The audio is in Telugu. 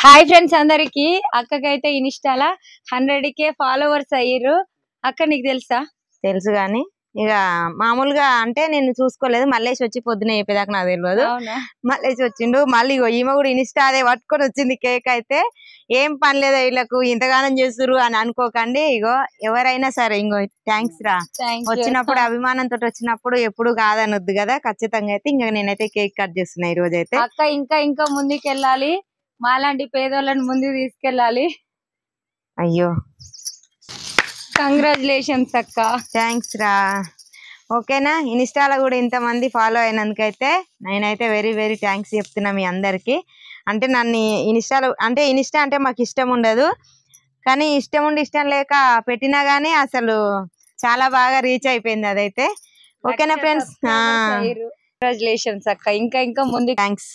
హాయ్ ఫ్రెండ్స్ అందరికి అక్కకైతే ఇన్స్టాలా 100K ఫాలోవర్స్ అయ్యారు. అక్క నీకు తెలుసా? తెలుసు గాని ఇక మామూలుగా అంటే నేను చూసుకోలేదు. మల్లేష్ వచ్చి పొద్దున చెప్పేదాకా నాకు తెలియదు. మల్లేష్ వచ్చిండు. మళ్ళీ ఈమె కూడా ఇన్స్టా అదే పట్టుకొని వచ్చింది. కేక్ అయితే ఏం పని లేదా వీళ్ళకు ఇంతగానం చేస్తురు అని అనుకోకండి. ఇగో ఎవరైనా సరే ఇంకో థ్యాంక్స్ రా. వచ్చినప్పుడు అభిమానంతో వచ్చినప్పుడు ఎప్పుడు కాదనొద్దు కదా. ఖచ్చితంగా అయితే ఇంకా నేనైతే కేక్ కట్ చేస్తున్నా ఈ రోజు అయితే. అక్క ఇంకా ముందుకెళ్ళాలి, మాలాంటి పేదోళ్ళని ముందుకు తీసుకెళ్ళాలి. అయ్యో కంగ్రాచులేషన్స్ అక్క. థ్యాంక్స్ రా. ఓకేనా, ఇన్స్టాలో కూడా ఇంతమంది ఫాలో అయినందుకైతే నేనైతే వెరీ వెరీ థ్యాంక్స్ చెప్తున్నా మీ అందరికి. అంటే నన్ను ఇన్స్టాలో అంటే ఇన్స్టా అంటే మాకు ఇష్టం ఉండదు, కానీ ఇష్టం ఉండి ఇష్టం లేక పెట్టినా గానీ అసలు చాలా బాగా రీచ్ అయిపోయింది అదైతే. ఓకేనా ఫ్రెండ్స్, కంగ్రాచులేషన్స్ అక్క. ఇంకా ముందు థ్యాంక్స్.